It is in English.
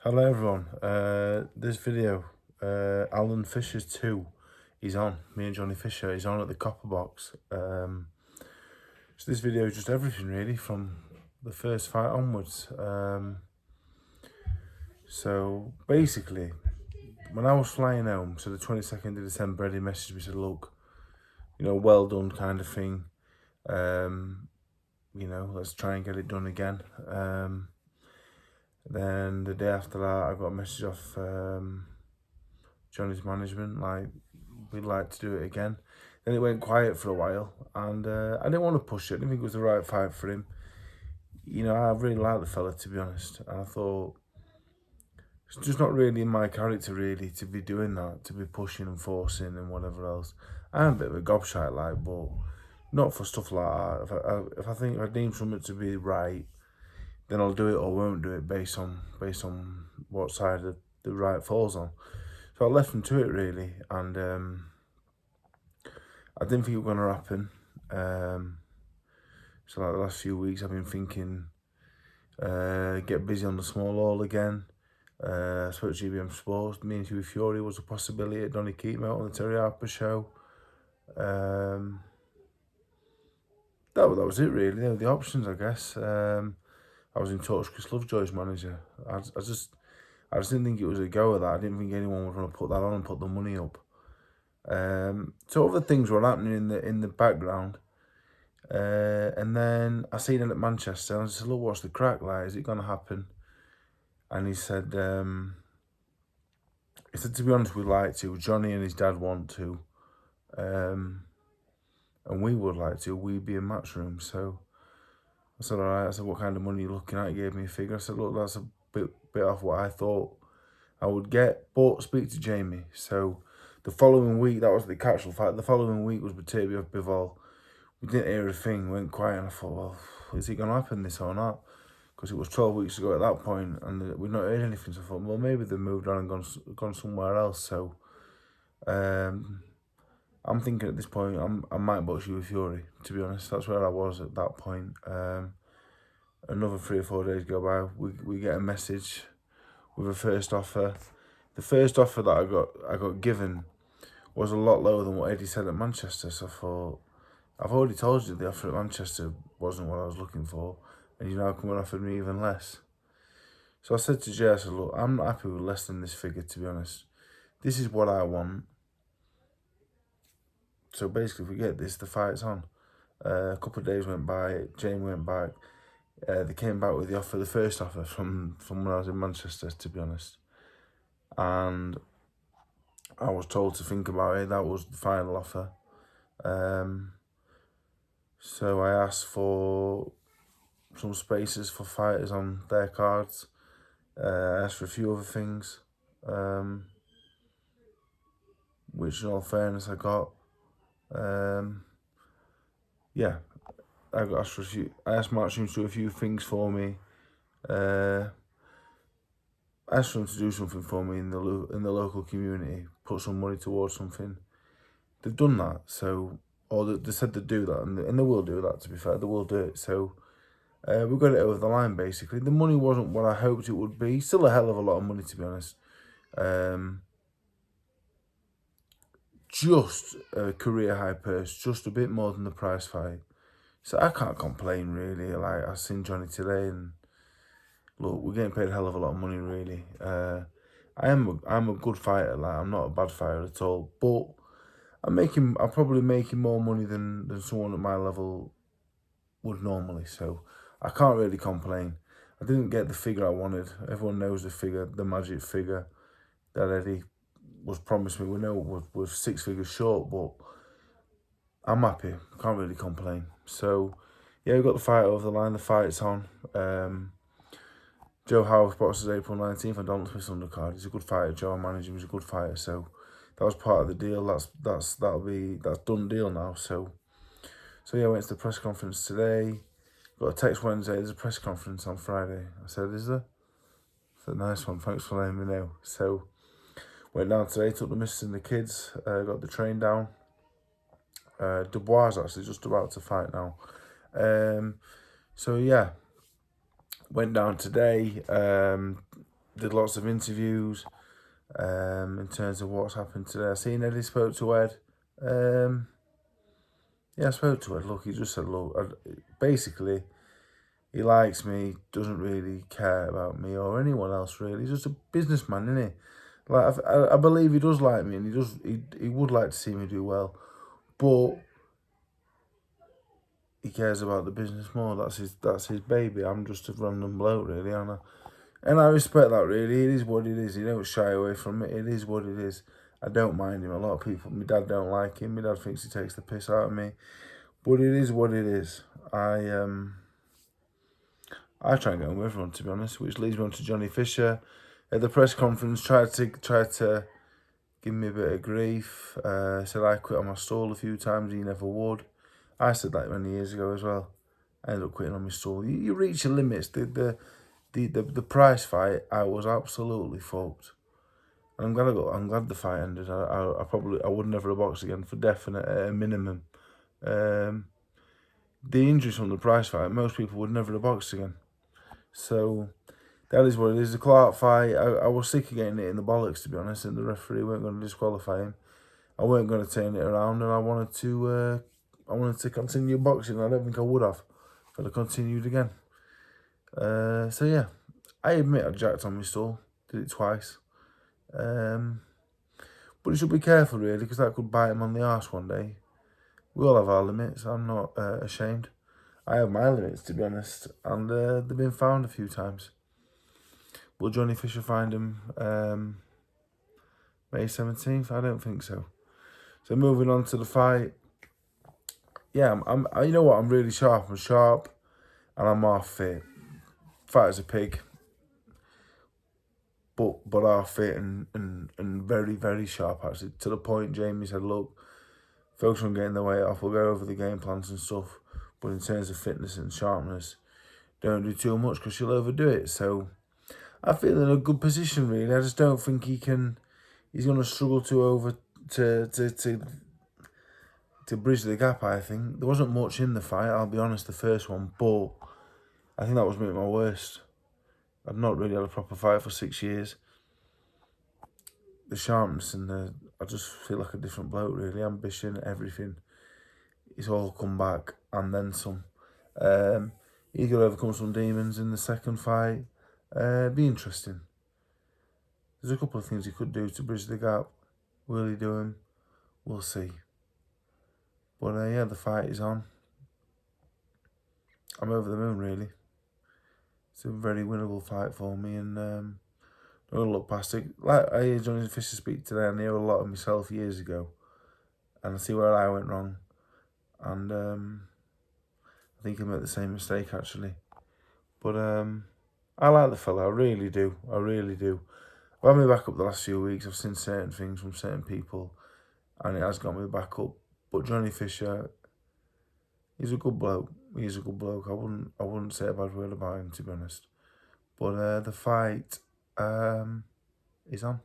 Hello everyone, this video, Alan Fisher 2, he's on, me and Johnny Fisher, he's on at the Copper Box. So this video is just everything really, from the first fight onwards. So basically, when I was flying home, so the 22nd of December, Eddie messaged me, said, look, well done kind of thing. Let's try and get it done again. Then the day after that, I got a message off Johnny's management, like, we'd like to do it again. Then it went quiet for a while, and I didn't want to push it. I didn't think it was the right fight for him. I really liked the fella, to be honest. And I thought, it's just not really in my character, really, to be doing that, to be pushing and forcing and whatever else. I'm a bit of a gobshite, like, but not for stuff like that. If I deem something to be right, then I'll do it or won't do it based on what side of the right falls on. So I left him to it, really, and I didn't think it was going to happen. So like the last few weeks, I've been thinking, get busy on the small hall again. I spoke to GBM Sports. Me and Hughie Fury was a possibility at Donny Keatmount on the Terry Harper show. That was it, really. They were the options, I guess. I was in touch with Chris Lovejoy's manager. I just didn't think it was a go of that. I didn't think anyone was going to put that on and put the money up. So other things were happening in the background. And then I seen him at Manchester, and I said, look, what's the crack, like, is it going to happen? And he said, to be honest, we'd like to. Johnny and his dad want to. And we would like to. We'd be in Matchroom. So I said, all right. I said, what kind of money are you looking at? He gave me a figure. I said, look, that's a bit off what I thought I would get, but speak to Jamie. So the following week, that was the catchall fight. The following week was Batavia Bivol. We didn't hear a thing, went quiet, and I thought, well, is it going to happen, this or not? Because it was 12 weeks ago at that point, and we've not heard anything. So I thought, well, maybe they've moved on and gone somewhere else. So I'm thinking at this point, I might box you with Fury, to be honest. That's where I was at that point. Another 3 or 4 days go by, we get a message with a first offer. The first offer that I got given was a lot lower than what Eddie said at Manchester. So I thought, I've already told you the offer at Manchester wasn't what I was looking for, and you now come and offer me even less. So I said to Jay, I said, look, I'm not happy with less than this figure, to be honest. This is what I want. So basically, if we get this, the fight's on. A couple of days went by, Jamie went back. They came back with the offer, the first offer from when I was in Manchester, to be honest. And I was told to think about it. That was the final offer. So I asked for some spaces for fighters on their cards. I asked for a few other things, which in all fairness I got. Yeah, I asked Matchroom to do a few things for me. I asked them to do something for me in the local community, put some money towards something. They've done that, so, or they said they'd do that, and they will do that, to be fair, they will do it. So we got it over the line, basically. The money wasn't what I hoped it would be. Still a hell of a lot of money, to be honest. Just a career high purse, just a bit more than the prize fight. So I can't complain, really. Like, I seen Johnny today, and look, we're getting paid a hell of a lot of money, really. I'm a good fighter. Like, I'm not a bad fighter at all. But I'm probably making more money than someone at my level would normally. So I can't really complain. I didn't get the figure I wanted. Everyone knows the figure, the magic figure that Eddie was promised me. We know was 6 figures short, but I'm happy. Can't really complain. So yeah, we got the fight over the line. The fight's on. Joe House boxes April 19th on Donald Smith's undercard. He's a good fighter. Joe, I manage him. He's a good fighter. So that was part of the deal. That's done deal now. So yeah, I went to the press conference today. Got a text Wednesday. There's a press conference on Friday. I said, is there? I said, nice one. Thanks for letting me know. So went down today. Took the missus and the kids. Got the train down. Dubois is actually just about to fight now. So yeah, went down today. The did lots of interviews in terms of what's happened today. I seen Eddie spoke to Ed. Yeah, I spoke to Ed. Look, he just said, look, basically, he likes me, doesn't really care about me or anyone else, really. He's just a businessman, isn't he? Like, I believe he does like me, and he would like to see me do well, but he cares about the business more. That's his baby. I'm just a random bloke, really, and I respect that, really. It is what it is. You don't shy away from it. It is what it is. I don't mind him. A lot of people, my dad don't like him. My dad thinks he takes the piss out of me, but it is what it is. I try and get on with everyone, to be honest, which leads me on to Johnny Fisher. At the press conference, tried to give me a bit of grief. Said I quit on my stall a few times, he never would. I said that many years ago as well. I ended up quitting on my stall. You reach your limits. The prize fight, I was absolutely fucked. And I'm glad the fight ended. I would never have boxed again for definite, at a minimum. The injuries from the prize fight, most people would never have boxed again. So that is what it is. The Clark fight, I was sick of getting it in the bollocks, to be honest, and the referee weren't going to disqualify him. I weren't going to turn it around, and I wanted to continue boxing. I don't think I would have if I'd have continued again. So yeah, I admit I jacked on my stall, did it twice. But you should be careful, really, because that could bite him on the arse one day. We all have our limits. I'm not ashamed. I have my limits, to be honest, and they've been found a few times. Will Johnny Fisher find him May 17th? I don't think so. So moving on to the fight. Yeah, you know what? I'm really sharp. I'm sharp, and I'm half fit. Fat as a pig, but half fit and very, very sharp, actually. To the point, Jamie said, look, focus on getting the weight off. We'll go over the game plans and stuff. But in terms of fitness and sharpness, don't do too much because you'll overdo it. So I feel in a good position, really. I just don't think he's going to struggle to bridge the gap, I think. There wasn't much in the fight, I'll be honest, the first one, but I think that was maybe my worst. I've not really had a proper fight for 6 years. The sharpness and I just feel like a different bloke, really. Ambition, everything. It's all come back and then some. He's got to overcome some demons in the second fight. Be interesting. There's a couple of things he could do to bridge the gap. Will he do them? We'll see. But yeah, the fight is on. I'm over the moon, really. It's a very winnable fight for me, and I'm going to look past it. Like I hear Johnny Fisher speak today, and I hear a lot of myself years ago, and I see where I went wrong. And I think I made the same mistake, actually. But I like the fella, I really do. I really do. I've had me back up the last few weeks. I've seen certain things from certain people, and it has got me back up. But Johnny Fisher, he's a good bloke. He's a good bloke. I wouldn't say a bad word about him, to be honest. But the fight is on.